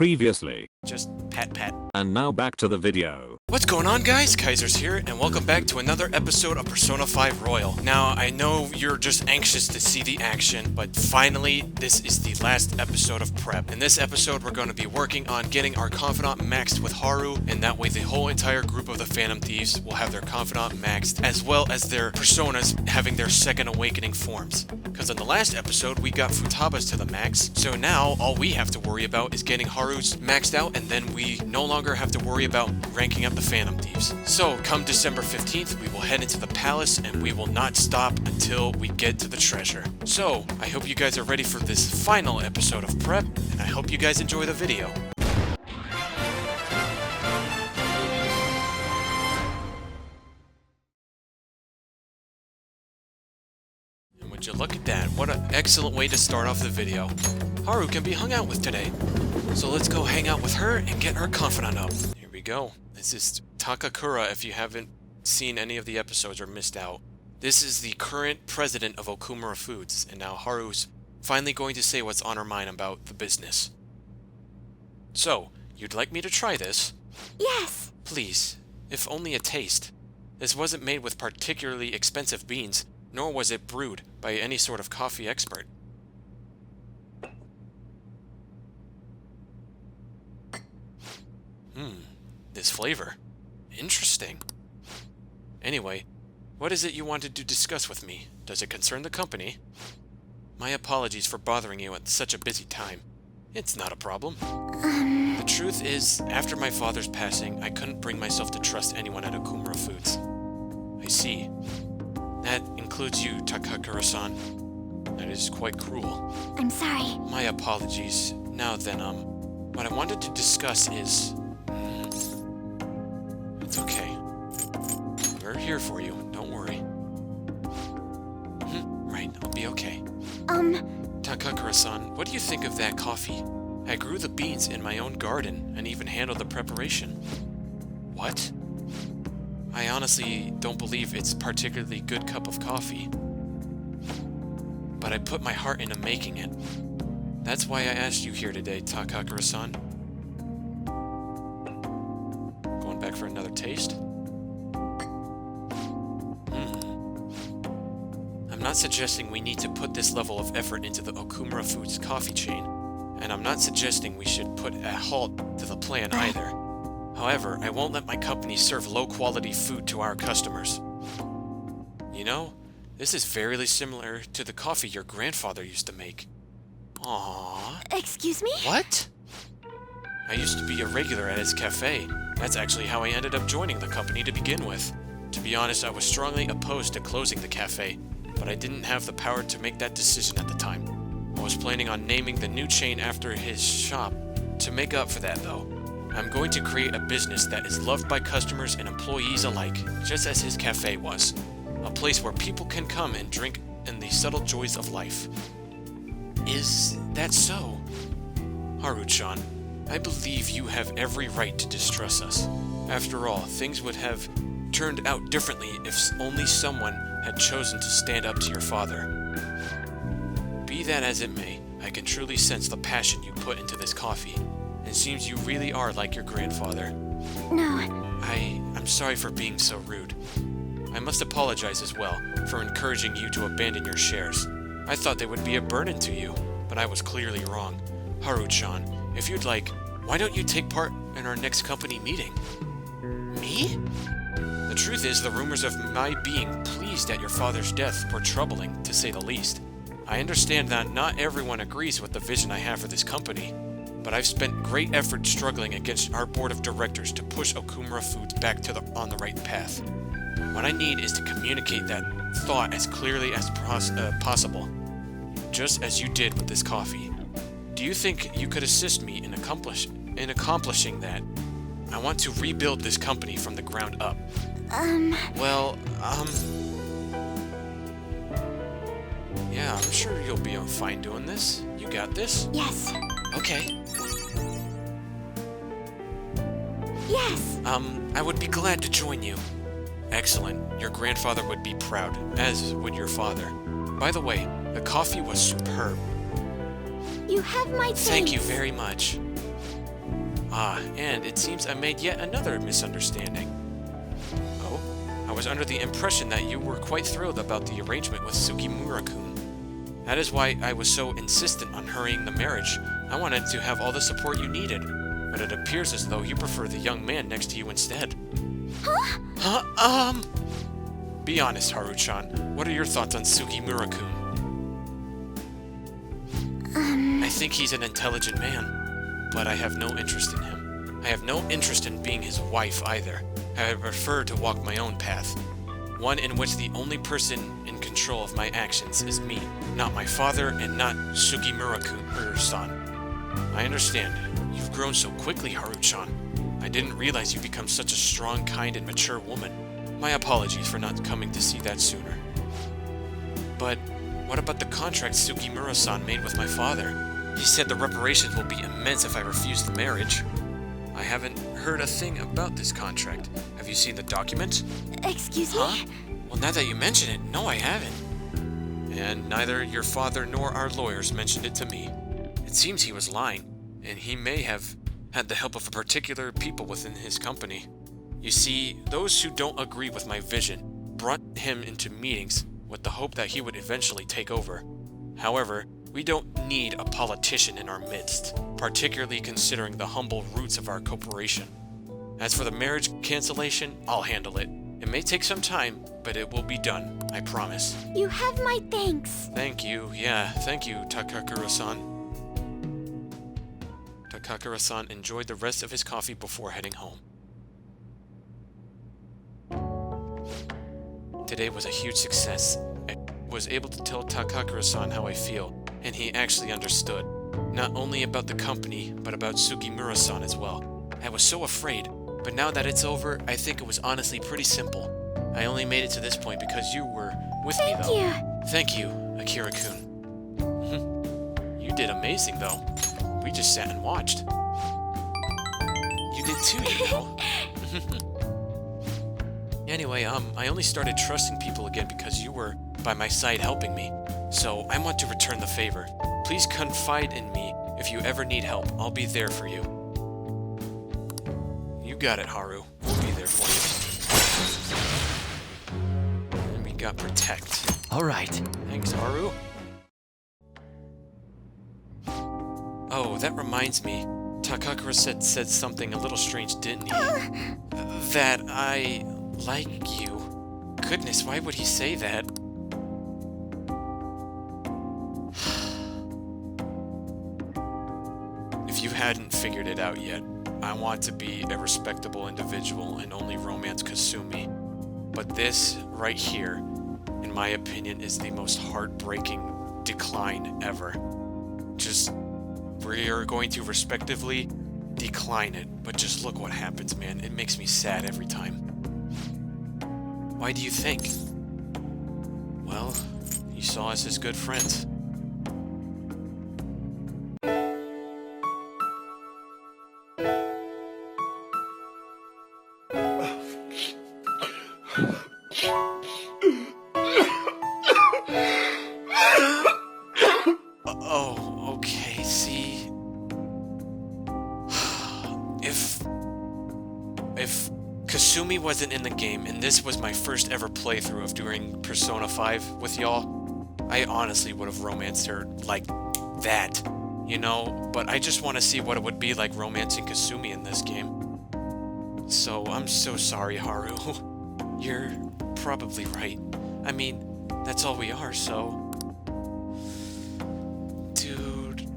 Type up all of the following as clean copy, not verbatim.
Previously. Just pat. And now back to the video. What's going on, guys? Kaiser's here, and welcome back to another episode of Persona 5 Royal. Now, I know you're just anxious to see the action, but finally, this is the last episode of prep. In this episode, we're going to be working on getting our Confidant maxed with Haru, and that way the whole entire group of the Phantom Thieves will have their Confidant maxed, as well as their Personas having their second awakening forms. Because in the last episode, we got Futaba's to the max, so now all we have to worry about is getting Haru's maxed out, and then we no longer have to worry about ranking up the Phantom Thieves. So, come December 15th, we will head into the palace, and we will not stop until we get to the treasure. So, I hope you guys are ready for this final episode of prep, and I hope you guys enjoy the video. Would you look at that? What an excellent way to start off the video. Haru can be hung out with today. So let's go hang out with her and get her Confidant up. Here we go. This is Takakura if you haven't seen any of the episodes or missed out. This is the current president of Okumura Foods, and now Haru's finally going to say what's on her mind about the business. So, you'd like me to try this? Yes. Please, if only a taste. This wasn't made with particularly expensive beans, nor was it brewed by any sort of coffee expert. This flavor. Interesting. Anyway, what is it you wanted to discuss with me? Does it concern the company? My apologies for bothering you at such a busy time. It's not a problem. The truth is, after my father's passing, I couldn't bring myself to trust anyone at Okumura Foods. I see. That includes you, Takakura-san. That is quite cruel. I'm sorry. My apologies. Now then, what I wanted to discuss is... It's okay. We're here for you, don't worry. Right, I'll be okay. Takakura-san, what do you think of that coffee? I grew the beans in my own garden, and even handled the preparation. What? I honestly don't believe it's a particularly good cup of coffee. But I put my heart into making it. That's why I asked you here today, Takakura-san. Going back for another taste? I'm not suggesting we need to put this level of effort into the Okumura Foods coffee chain, and I'm not suggesting we should put a halt to the plan either. However, I won't let my company serve low-quality food to our customers. You know, this is very similar to the coffee your grandfather used to make. Aww. Excuse me? What? I used to be a regular at his cafe. That's actually how I ended up joining the company to begin with. To be honest, I was strongly opposed to closing the cafe, but I didn't have the power to make that decision at the time. I was planning on naming the new chain after his shop. To make up for that, though, I'm going to create a business that is loved by customers and employees alike, just as his cafe was. A place where people can come and drink in the subtle joys of life. Is that so? Haru-chan, I believe you have every right to distrust us. After all, things would have turned out differently if only someone had chosen to stand up to your father. Be that as it may, I can truly sense the passion you put into this coffee. It seems you really are like your grandfather. No. I'm sorry for being so rude. I must apologize as well for encouraging you to abandon your shares. I thought they would be a burden to you, but I was clearly wrong. Haru-chan, if you'd like, why don't you take part in our next company meeting? Me? The truth is, the rumors of my being pleased at your father's death were troubling, to say the least. I understand that not everyone agrees with the vision I have for this company, but I've spent great effort struggling against our board of directors to push Okumura Foods back on the right path. What I need is to communicate that thought as clearly as possible, just as you did with this coffee. Do you think you could assist me in accomplishing that? I want to rebuild this company from the ground up. Yeah, I'm sure you'll be fine doing this. You got this? Yes. Okay. Yes. I would be glad to join you. Excellent. Your grandfather would be proud, as would your father. By the way, the coffee was superb. You have my thanks. Thank you very much. Ah, and it seems I made yet another misunderstanding. Oh? I was under the impression that you were quite thrilled about the arrangement with Sugimura-kun. That is why I was so insistent on hurrying the marriage. I wanted to have all the support you needed, but it appears as though you prefer the young man next to you instead. Huh? Huh? Be honest, Haru-chan. What are your thoughts on Sugimura-kun? I think he's an intelligent man, but I have no interest in him. I have no interest in being his wife either. I prefer to walk my own path. One in which the only person in control of my actions is me, not my father and not Sugimura-san. I understand. You've grown so quickly, Haru-chan. I didn't realize you become such a strong, kind, and mature woman. My apologies for not coming to see that sooner. But what about the contract Sugimura-san made with my father? He said the reparations will be immense if I refuse the marriage. I haven't heard a thing about this contract. Have you seen the document? Excuse Huh? me? Well, now that you mention it, no, I haven't. And neither your father nor our lawyers mentioned it to me. It seems he was lying, and he may have had the help of particular people within his company. You see, those who don't agree with my vision brought him into meetings with the hope that he would eventually take over. However, we don't need a politician in our midst, particularly considering the humble roots of our corporation. As for the marriage cancellation, I'll handle it. It may take some time, but it will be done, I promise. You have my thanks. Thank you, yeah, thank you, Takakura-san. Takakura-san enjoyed the rest of his coffee before heading home. Today was a huge success. I was able to tell Takakura-san how I feel, and he actually understood. Not only about the company, but about Sugimura-san as well. I was so afraid, but now that it's over, I think it was honestly pretty simple. I only made it to this point because you were with me, though. Thank you. Thank you, Akira-kun. You did amazing, though. We just sat and watched. You did too, you know. Anyway, I only started trusting people again because you were by my side helping me. So I want to return the favor. Please confide in me if you ever need help. I'll be there for you. You got it, Haru. We'll be there for you. And we got protect. All right. Thanks, Haru. Oh, that reminds me. Takakura said something a little strange, didn't he? That I like you. Goodness, why would he say that? If you hadn't figured it out yet, I want to be a respectable individual and only romance Kasumi. But this right here, in my opinion, is the most heartbreaking decline ever. Just, we're going to respectively decline it, but just look what happens, man. It makes me sad every time. Why do you think? Well, you saw us as good friends. Oh, okay, see. If Kasumi wasn't in the game and this was my first ever playthrough of doing Persona 5 with y'all, I honestly would have romanced her like that, you know? But I just want to see what it would be like romancing Kasumi in this game. So I'm so sorry, Haru. You're probably right. I mean, that's all we are, so... Dude...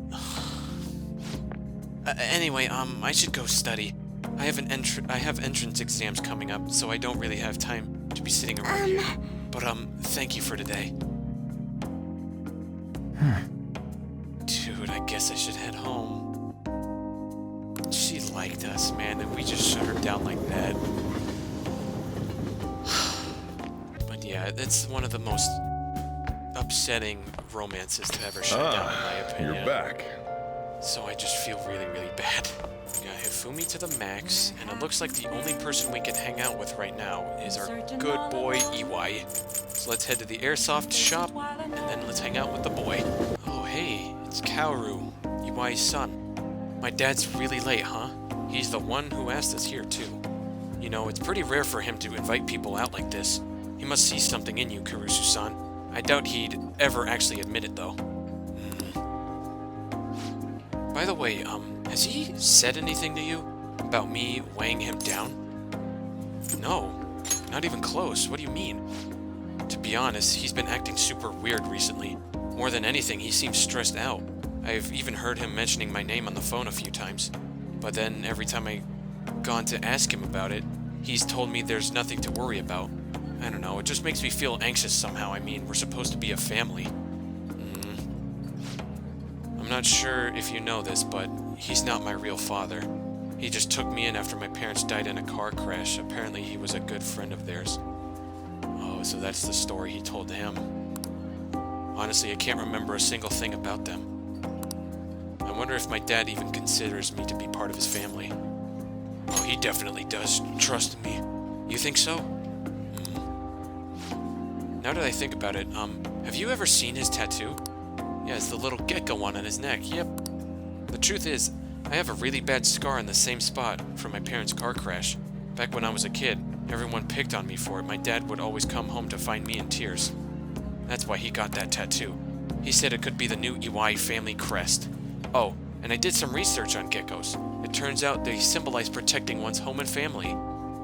Anyway, I should go study. I have entrance exams coming up, so I don't really have time to be sitting around here. But, thank you for today. Dude, I guess I should head home. She liked us, man, and we just shut her down like that. But yeah, it's one of the most upsetting romances to ever shut down, in my opinion. You're back. So I just feel really, really bad. We got Hifumi to the max, and it looks like the only person we can hang out with right now is our good boy, Iwai. So let's head to the airsoft shop, and then let's hang out with the boy. Oh hey, it's Kaoru, Iwai's son. My dad's really late, huh? He's the one who asked us here, too. You know, it's pretty rare for him to invite people out like this. He must see something in you, Kurusu-san. I doubt he'd ever actually admit it, though. By the way, has he said anything to you about me weighing him down? No, not even close. What do you mean? To be honest, he's been acting super weird recently. More than anything, he seems stressed out. I've even heard him mentioning my name on the phone a few times. But then, every time I've gone to ask him about it, he's told me there's nothing to worry about. I don't know, it just makes me feel anxious somehow. I mean, we're supposed to be a family. I'm not sure if you know this, but he's not my real father. He just took me in after my parents died in a car crash. Apparently he was a good friend of theirs. Oh, so that's the story he told him. Honestly, I can't remember a single thing about them. I wonder if my dad even considers me to be part of his family. Oh, he definitely does. Trust me. You think so? Now that I think about it, have you ever seen his tattoo? Yeah, it's the little gecko one on his neck. Yep. The truth is, I have a really bad scar in the same spot from my parents' car crash. Back when I was a kid, everyone picked on me for it. My dad would always come home to find me in tears. That's why he got that tattoo. He said it could be the new Iwai family crest. Oh, and I did some research on geckos. It turns out they symbolize protecting one's home and family.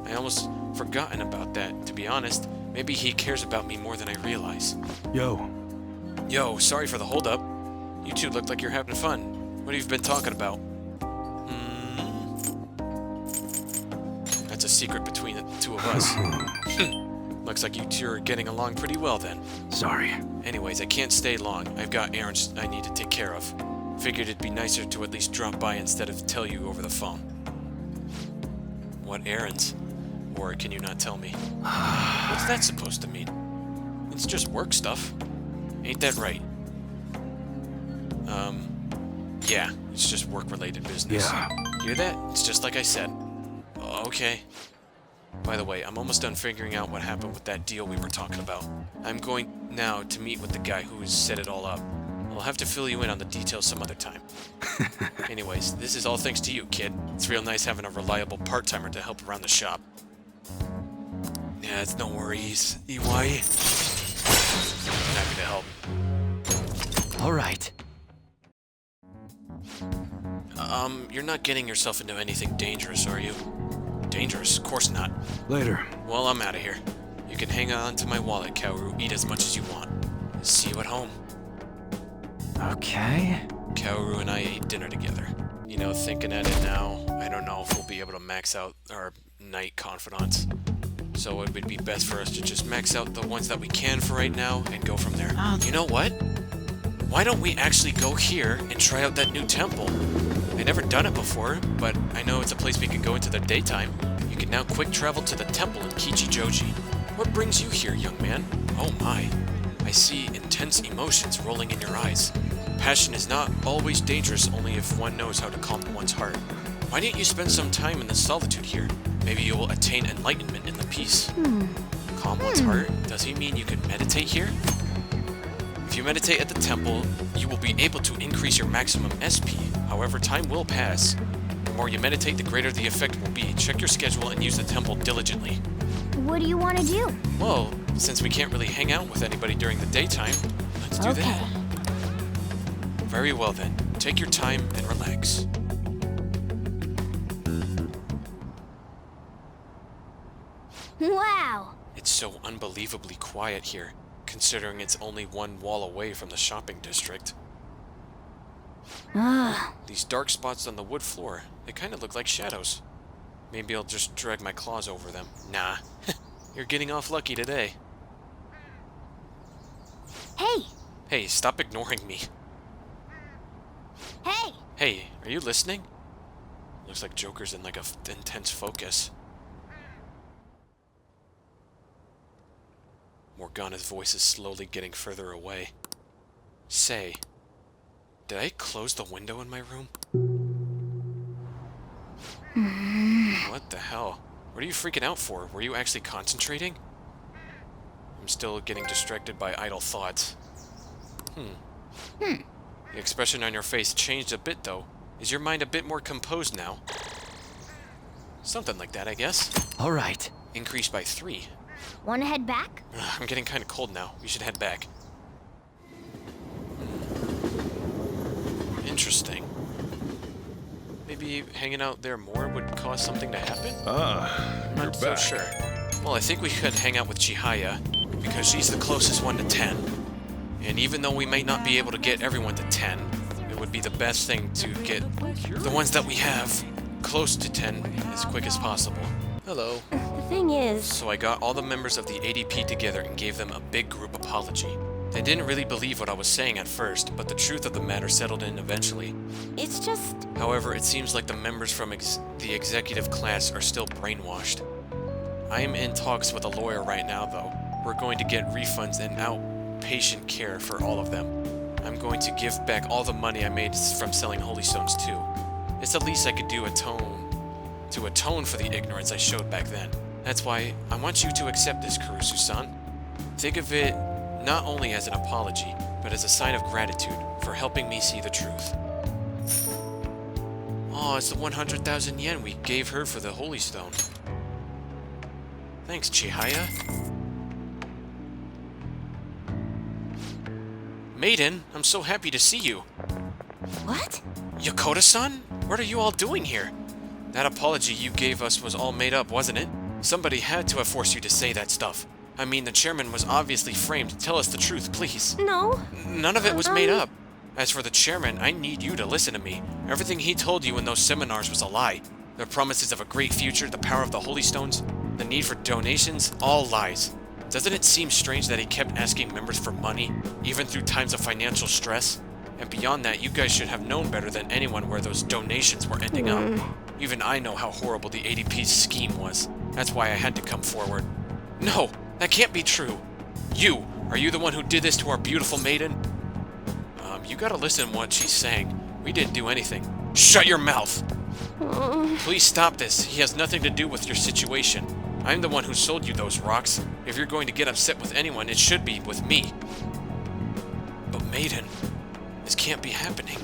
I almost forgotten about that, to be honest. Maybe he cares about me more than I realize. Yo, sorry for the holdup. You two look like you're having fun. What have you been talking about? That's a secret between the two of us. Looks like you two are getting along pretty well then. Sorry. Anyways, I can't stay long. I've got errands I need to take care of. Figured it'd be nicer to at least drop by instead of tell you over the phone. What errands? Or can you not tell me? What's that supposed to mean? It's just work stuff. Ain't that right? Yeah, it's just work-related business. Yeah. Hear that? It's just like I said. Okay. By the way, I'm almost done figuring out what happened with that deal we were talking about. I'm going now to meet with the guy who set it all up. I'll have to fill you in on the details some other time. Anyways, this is all thanks to you, kid. It's real nice having a reliable part-timer to help around the shop. Yeah, it's no worries, Iwai. Happy to help. All right. You're not getting yourself into anything dangerous, are you? Dangerous? Of course not. Later. Well, I'm out of here. You can hang on to my wallet, Kaoru. Eat as much as you want. See you at home. Okay. Kaoru and I ate dinner together. You know, thinking at it now, I don't know if we'll be able to max out our night confidants. So it would be best for us to just max out the ones that we can for right now and go from there. You know what? Why don't we actually go here and try out that new temple? I've never done it before, but I know it's a place we can go into the daytime. You can now quick travel to the temple in Kichijoji. What brings you here, young man? Oh my. I see intense emotions rolling in your eyes. Passion is not always dangerous only if one knows how to calm one's heart. Why didn't you spend some time in the solitude here? Maybe you will attain enlightenment in the peace. Calm one's heart? Does he mean you could meditate here? If you meditate at the temple, you will be able to increase your maximum SP. However, time will pass. The more you meditate, the greater the effect will be. Check your schedule and use the temple diligently. What do you want to do? Well, since we can't really hang out with anybody during the daytime, let's do that. Very well then. Take your time and relax. Wow. It's so unbelievably quiet here, considering it's only one wall away from the shopping district. These dark spots on the wood floor, they kind of look like shadows. Maybe I'll just drag my claws over them. Nah, you're getting off lucky today. Hey. Hey, stop ignoring me. Hey. Hey, are you listening? Looks like Joker's in like a intense focus. Morgana's voice is slowly getting further away. Say, did I close the window in my room? What the hell? What are you freaking out for? Were you actually concentrating? I'm still getting distracted by idle thoughts. The expression on your face changed a bit, though. Is your mind a bit more composed now? Something like that, I guess. All right. Increased by 3. Wanna head back? I'm getting kind of cold now. We should head back. Interesting. Maybe hanging out there more would cause something to happen? Ah, you're Not so back. sure. Well, I think we could hang out with Chihaya, because she's the closest one to 10. And even though we might not be able to get everyone to 10, it would be the best thing to get the ones that we have close to 10 as quick as possible. Hello. The thing is, So I got all the members of the ADP together and gave them a big group apology. They didn't really believe what I was saying at first, but the truth of the matter settled in eventually. it's just... However, it seems like the members from the executive class are still brainwashed. I am in talks with a lawyer right now, though. We're going to get refunds and outpatient care for all of them. I'm going to give back all the money I made from selling Holy Stones, too. It's the least I could do to atone for the ignorance I showed back then. That's why I want you to accept this, Kurusu-san. Think of it not only as an apology, but as a sign of gratitude for helping me see the truth. Oh, it's the 100,000 yen we gave her for the Holy Stone. Thanks, Chihaya. Maiden, I'm so happy to see you. What? Yokota-san? What are you all doing here? That apology you gave us was all made up, wasn't it? Somebody had to have forced you to say that stuff. I mean, the chairman was obviously framed. Tell us the truth, please. No. None of it was made up. As for the chairman, I need you to listen to me. Everything he told you in those seminars was a lie. The promises of a great future, the power of the Holy Stones, the need for donations, all lies. Doesn't it seem strange that he kept asking members for money, even through times of financial stress? And beyond that, you guys should have known better than anyone where those donations were ending up. Even I know how horrible the ADP's scheme was. That's why I had to come forward. No, that can't be true. Are you the one who did this to our beautiful maiden? You gotta listen to what she's saying. We didn't do anything. Shut your mouth! Please stop this. He has nothing to do with your situation. I'm the one who sold you those rocks. If you're going to get upset with anyone, it should be with me. But Maiden, this can't be happening.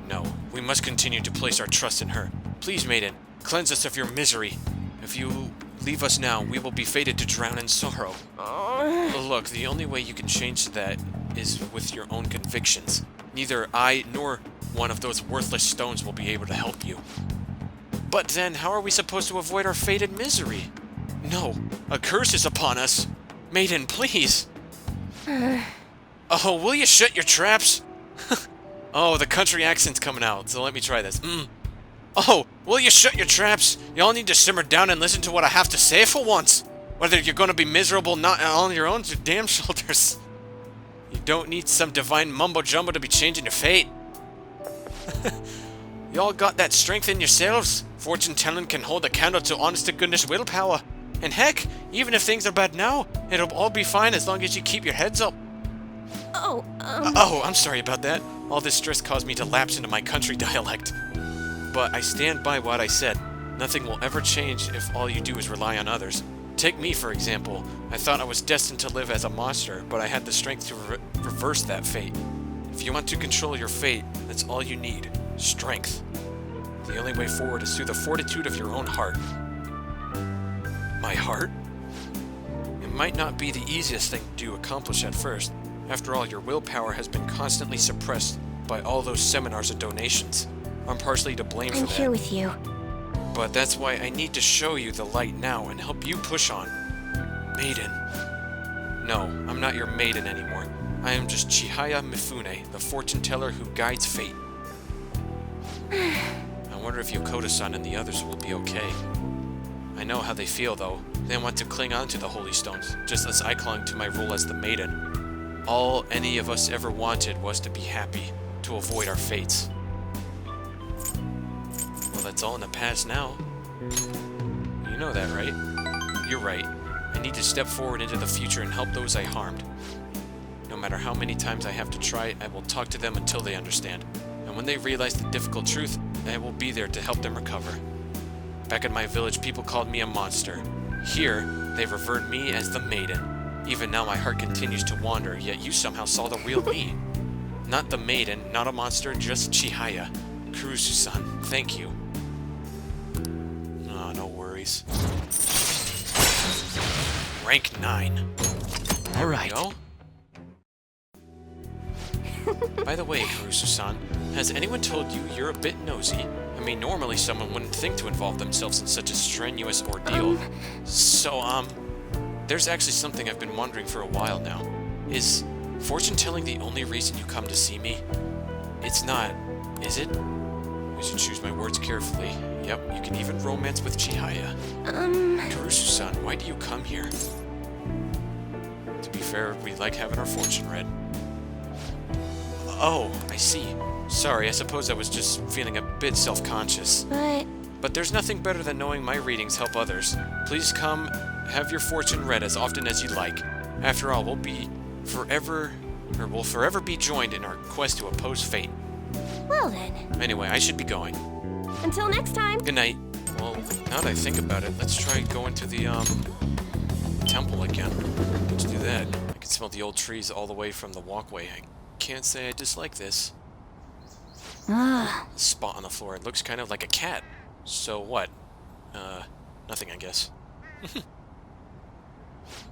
No, we must continue to place our trust in her. Please, Maiden, cleanse us of your misery. If you leave us now, we will be fated to drown in sorrow. Look, the only way you can change that is with your own convictions. Neither I nor one of those worthless stones will be able to help you. But then, how are we supposed to avoid our fated misery? No, a curse is upon us. Maiden, please. Oh, will you shut your traps? Oh, the country accent's coming out, so let me try this. Oh, will you shut your traps? Y'all need to simmer down and listen to what I have to say for once. Whether you're gonna be miserable not on your own, it's your damn shoulders. You don't need some divine mumbo-jumbo to be changing your fate. Y'all got that strength in yourselves. Fortune-telling can hold a candle to honest-to-goodness willpower. And heck, even if things are bad now, it'll all be fine as long as you keep your heads up. Oh, Oh, I'm sorry about that. All this stress caused me to lapse into my country dialect. But I stand by what I said. Nothing will ever change if all you do is rely on others. Take me, for example. I thought I was destined to live as a monster, but I had the strength to reverse that fate. If you want to control your fate, that's all you need. Strength. The only way forward is through the fortitude of your own heart. My heart? It might not be the easiest thing to accomplish at first. After all, your willpower has been constantly suppressed by all those seminars and donations. I'm partially to blame for I'm that. here with you. But that's why I need to show you the light now and help you push on. Maiden. No, I'm not your maiden anymore. I am just Chihaya Mifune, the fortune teller who guides fate. I wonder if Yokota-san and the others will be okay. I know how they feel, though. They want to cling on to the Holy Stones, just as I clung to my role as the maiden. All any of us ever wanted was to be happy, to avoid our fates. Well, that's all in the past now. You know that, right? You're right. I need to step forward into the future and help those I harmed. No matter how many times I have to try, I will talk to them until they understand. And when they realize the difficult truth, I will be there to help them recover. Back in my village, people called me a monster. Here, they revered me as the maiden. Even now, my heart continues to wander, yet you somehow saw the real me. Not the maiden, not a monster, just Chihaya. Kurusu-san, thank you. Oh, no calories. Rank 9. All right. Go. By the way, Harusu-san, has anyone told you you're a bit nosy? I mean, normally someone wouldn't think to involve themselves in such a strenuous ordeal. So, there's actually something I've been wondering for a while now. Is fortune-telling the only reason you come to see me? It's not, is it? I should choose my words carefully. Yep, you can even romance with Chihaya. Harusu-san, why do you come here? To be fair, we like having our fortune read. Oh, I see. Sorry, I suppose I was just feeling a bit self-conscious. But there's nothing better than knowing my readings help others. Please come, have your fortune read as often as you like. After all, we'll forever be joined in our quest to oppose fate. Well then. Anyway, I should be going. Until next time. Good night. Well, now that I think about it, let's try going to the, temple again. Let's do that. I can smell the old trees all the way from the walkway. I can't say I dislike this. Spot on the floor. It looks kind of like a cat. So what? Nothing, I guess.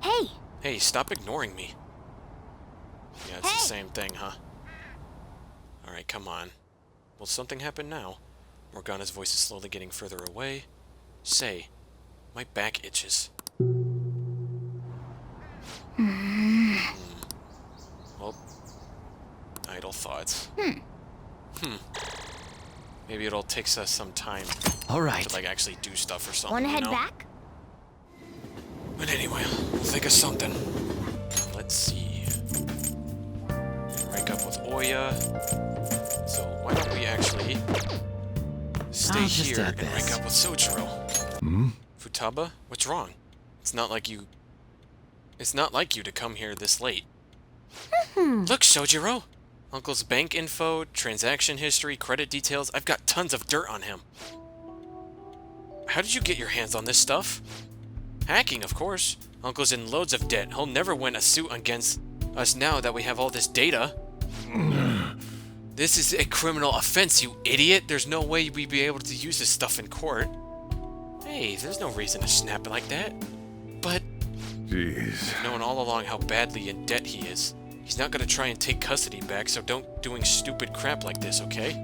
Hey! Hey, stop ignoring me. Yeah, it's the same thing, huh? Alright, come on. Will something happen now? Morgana's voice is slowly getting further away. Say, my back itches. Well, idle thoughts. Maybe it'll take us some time All right. to, like, actually do stuff or something, Wanna you head know? back? But anyway, we'll think of something. Let's see. Rank up with Oya. So why don't we actually stay I'll just here add and rank this. up with Sojiro? Futaba, what's wrong? It's not like you to come here this late. Look, Sojiro! Uncle's bank info, transaction history, credit details. I've got tons of dirt on him. How did you get your hands on this stuff? Hacking, of course. Uncle's in loads of debt. He'll never win a suit against us now that we have all this data. This is a criminal offense, you idiot. There's no way we'd be able to use this stuff in court. Hey, there's no reason to snap it like that. But Jeez. I've known all along how badly in debt he is. He's not gonna try and take custody back, so don't doing stupid crap like this, okay?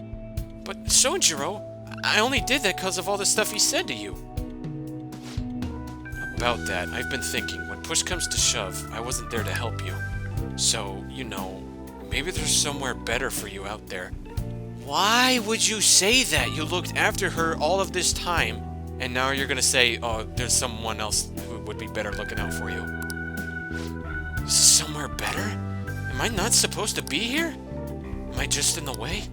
But Sojiro, I only did that because of all the stuff he said to you. About that, I've been thinking, when push comes to shove, I wasn't there to help you. So, you know, maybe there's somewhere better for you out there. Why would you say that? You looked after her all of this time, and now you're gonna say, oh, there's someone else who would be better looking out for you. Somewhere better? Am I not supposed to be here? Am I just in the way?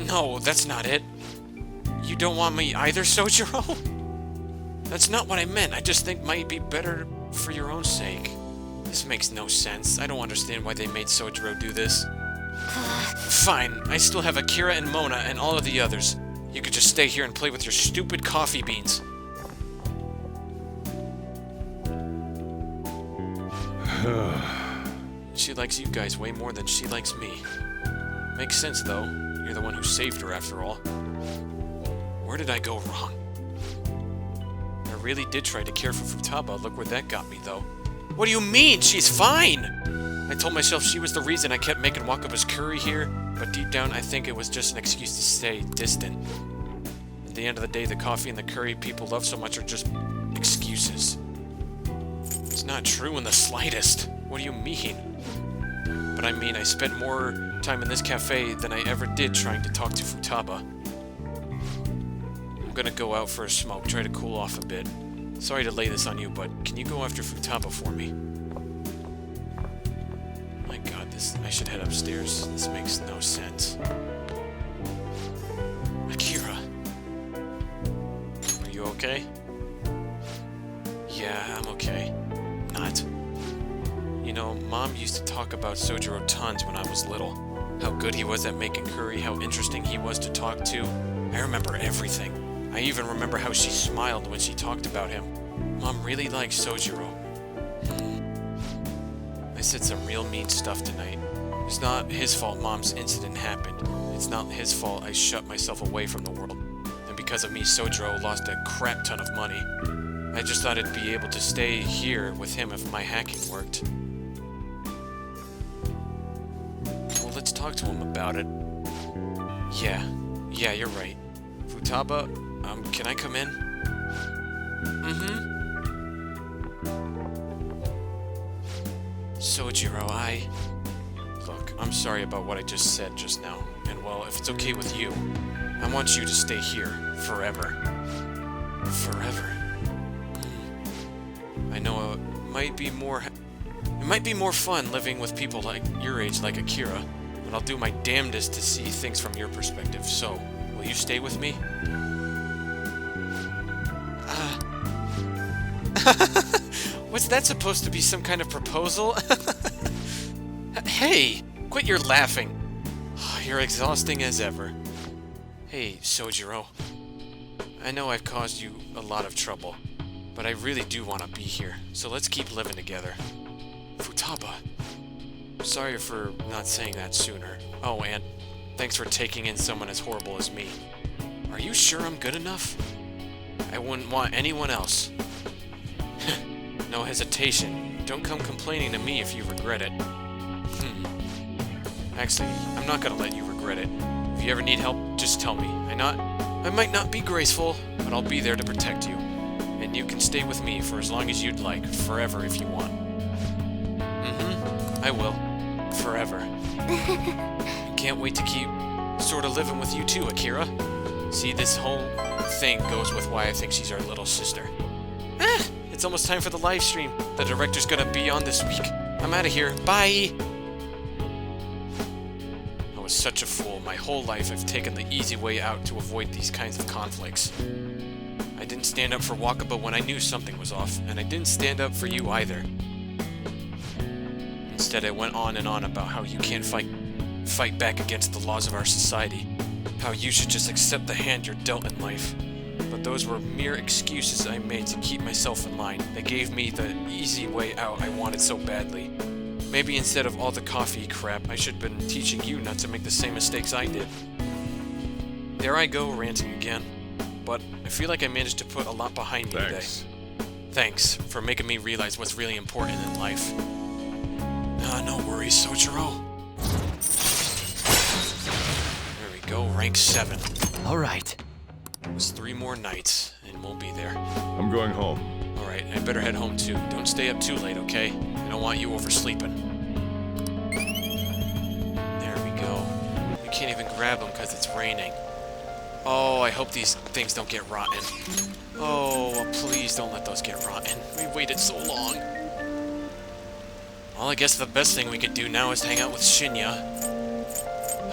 No, that's not it. You don't want me either, Sojiro? That's not what I meant. I just think might be better for your own sake. This makes no sense. I don't understand why they made Sojiro do this. Fine, I still have Akira and Mona and all of the others. You could just stay here and play with your stupid coffee beans. She likes you guys way more than she likes me. Makes sense, though. You're the one who saved her, after all. Where did I go wrong? I really did try to care for Futaba. Look where that got me, though. What do you mean? She's fine! I told myself she was the reason I kept making Wakaba's curry here, but deep down I think it was just an excuse to stay distant. At the end of the day, the coffee and the curry people love so much are just excuses. It's not true in the slightest. What do you mean? But I mean, I spent more time in this cafe than I ever did trying to talk to Futaba. I'm gonna go out for a smoke, try to cool off a bit. Sorry to lay this on you, but can you go after Futaba for me? My god, I should head upstairs. This makes no sense. Akira. Are you okay? Yeah, I'm okay. Not. You know, Mom used to talk about Sojiro tons when I was little. How good he was at making curry, how interesting he was to talk to. I remember everything. I even remember how she smiled when she talked about him. Mom really likes Sojiro. I said some real mean stuff tonight. It's not his fault Mom's incident happened. It's not his fault I shut myself away from the world. And because because of me, Sojiro lost a crap ton of money. I just thought I'd be able to stay here with him if my hacking worked. Well, let's talk to him about it. Yeah, you're right. Futaba, can I come in? Sojiro, Look, I'm sorry about what I just said just now. And well, if it's okay with you, I want you to stay here forever. Forever. I know it might be more fun living with people like your age, like Akira, but I'll do my damnedest to see things from your perspective. So, will you stay with me? What's that supposed to be, some kind of proposal? Hey, quit your laughing. You're exhausting as ever. Hey, Sojiro. I know I've caused you a lot of trouble, but I really do want to be here, so let's keep living together. Futaba. Sorry for not saying that sooner. Oh, and thanks for taking in someone as horrible as me. Are you sure I'm good enough? I wouldn't want anyone else. No hesitation. Don't come complaining to me if you regret it. Actually, I'm not gonna let you regret it. If you ever need help, just tell me. I might not be graceful, but I'll be there to protect you. And you can stay with me for as long as you'd like, forever if you want. I will. Forever. Can't wait to keep sort of living with you too, Akira. See, this whole thing goes with why I think she's our little sister. It's almost time for the live stream. The director's gonna be on this week. I'm out of here. Bye! I was such a fool. My whole life I've taken the easy way out to avoid these kinds of conflicts. I didn't stand up for Wakaba when I knew something was off, and I didn't stand up for you either. Instead, I went on and on about how you can't fight back against the laws of our society. How you should just accept the hand you're dealt in life. But those were mere excuses I made to keep myself in line. They gave me the easy way out I wanted so badly. Maybe instead of all the coffee crap, I should have been teaching you not to make the same mistakes I did. There I go, ranting again. But I feel like I managed to put a lot behind me today. Thanks for making me realize what's really important in life. No worries, Sojiro. There we go, rank 7. Alright. It was 3 more nights, and we'll be there. I'm going home. Alright, I better head home too. Don't stay up too late, okay? I don't want you oversleeping. There we go. We can't even grab them because it's raining. Oh, I hope these things don't get rotten. Oh, well, please don't let those get rotten. We waited so long. Well, I guess the best thing we could do now is hang out with Shinya.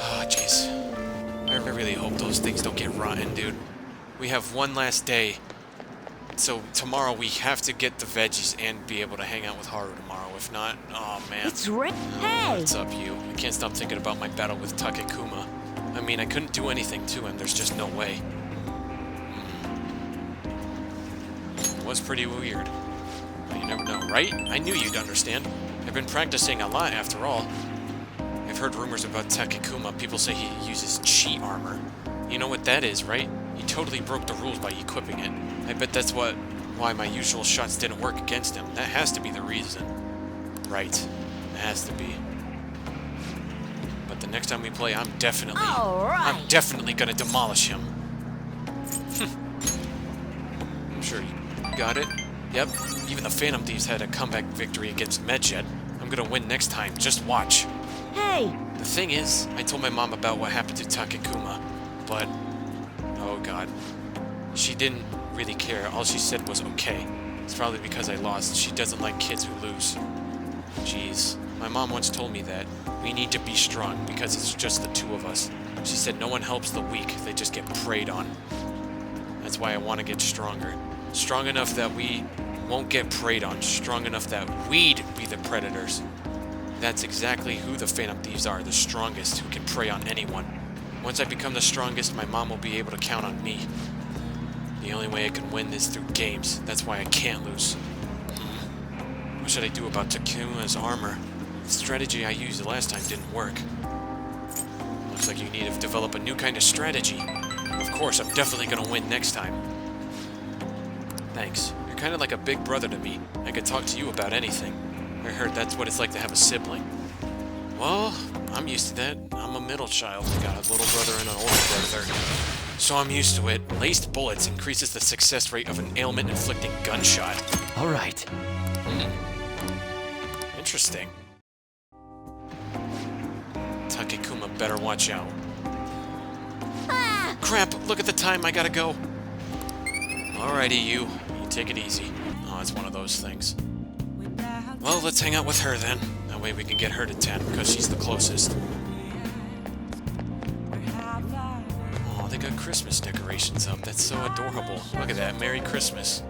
Oh, jeez. I really hope those things don't get rotten, dude. We have one last day. So tomorrow we have to get the veggies and be able to hang out with Haru tomorrow. If not, oh man. It's Hey! What's up, you? I can't stop thinking about my battle with Takekuma. I mean, I couldn't do anything to him. There's just no way. It was pretty weird. But you never know, right? I knew you'd understand. I've been practicing a lot, after all. I've heard rumors about Takekuma. People say he uses chi armor. You know what that is, right? He totally broke the rules by equipping it. I bet that's why my usual shots didn't work against him. That has to be the reason. Right. It has to be. But the next time we play, I'm definitely gonna demolish him. I'm sure you got it. Yep. Even the Phantom Thieves had a comeback victory against Medjet. I'm gonna win next time. Just watch. Hey! The thing is, I told my mom about what happened to Takekuma, but oh god. She didn't really care. All she said was okay. It's probably because I lost. She doesn't like kids who lose. Jeez. My mom once told me that we need to be strong because it's just the two of us. She said no one helps the weak, they just get preyed on. That's why I want to get stronger. Strong enough that we won't get preyed on. Strong enough that we'd be the predators. That's exactly who the Phantom Thieves are, the strongest who can prey on anyone. Once I become the strongest, my mom will be able to count on me. The only way I can win is through games. That's why I can't lose. What should I do about Takekuma's armor? The strategy I used the last time didn't work. Looks like you need to develop a new kind of strategy. Of course, I'm definitely gonna win next time. Thanks. You're kind of like a big brother to me. I could talk to you about anything. I heard that's what it's like to have a sibling. Well, I'm used to that. I'm a middle child. I got a little brother and an older brother. So I'm used to it. Laced bullets increases the success rate of an ailment-inflicting gunshot. All right. Interesting. Takekuma better watch out. Ah! Crap, look at the time, I gotta go. Alrighty, you take it easy. Oh, it's one of those things. Well, let's hang out with her then. That way we can get her to 10, because she's the closest. Oh, they got Christmas decorations up. That's so adorable. Look at that, Merry Christmas.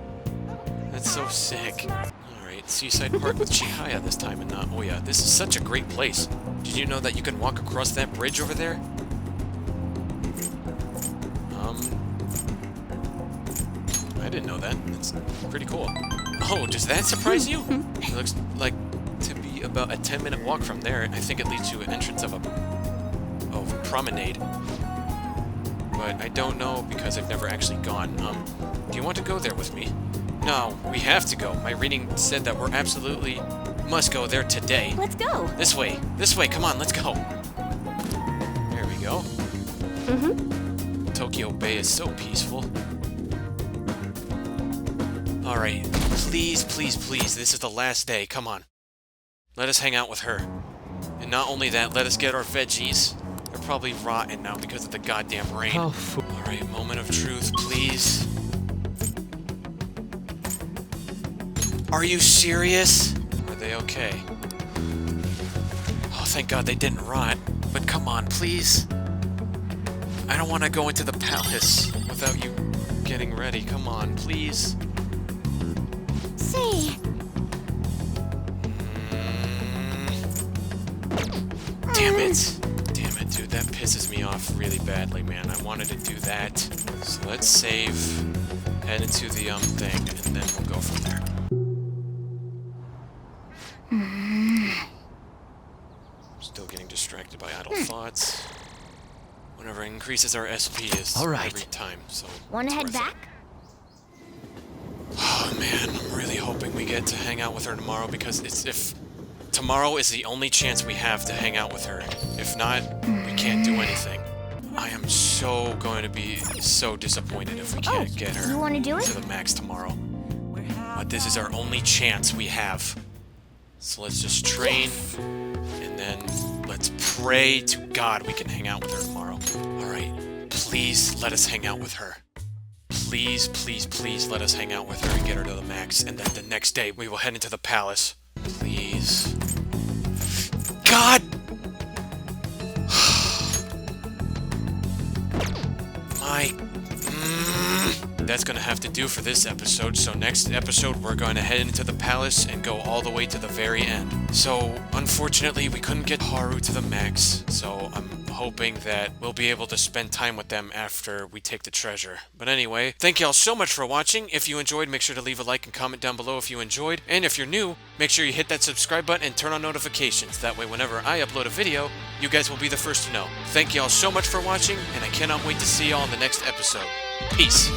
That's so sick. Alright, Seaside Park with Chihaya this time and not Oya. This is such a great place. Did you know that you can walk across that bridge over there? I didn't know that. That's pretty cool. Oh, does that surprise you? It looks like to be about a 10-minute walk from there. I think it leads to an entrance of a promenade. But I don't know because I've never actually gone. Do you want to go there with me? No, we have to go. My reading said that we're absolutely must go there today. Let's go. This way, come on, let's go. There we go. Tokyo Bay is so peaceful. Alright, please, please, please, this is the last day, come on. Let us hang out with her. And not only that, let us get our veggies. They're probably rotten now because of the goddamn rain. Alright, moment of truth, please. Are you serious? Are they okay? Oh, thank God they didn't rot. But come on, please. I don't want to go into the palace without you getting ready. Come on, please. See. Damn it. Damn it, dude. That pisses me off really badly, man. I wanted to do that. So let's save, head into the thing, and then we'll go from there. Still getting distracted by idle thoughts. Whenever it increases our SP is All right. every time, so Wanna it's head worth it. back? Oh man, I'm really hoping we get to hang out with her tomorrow because if tomorrow is the only chance we have to hang out with her. If not, we can't do anything. I am so going to be so disappointed if we can't get her you wanna do it? to the max tomorrow. But this is our only chance we have. So let's just train, and then let's pray to God we can hang out with her tomorrow. Alright, please let us hang out with her. Please, please, please let us hang out with her and get her to the max, and then the next day we will head into the palace. Please. God! My... That's gonna have to do for this episode, so next episode we're going to head into the palace and go all the way to the very end. So, unfortunately, we couldn't get Haru to the max, so I'm hoping that we'll be able to spend time with them after we take the treasure. But anyway, thank y'all so much for watching. If you enjoyed, make sure to leave a like and comment down below if you enjoyed. And if you're new, make sure you hit that subscribe button and turn on notifications. That way, whenever I upload a video, you guys will be the first to know. Thank y'all so much for watching, and I cannot wait to see y'all in the next episode. Peace.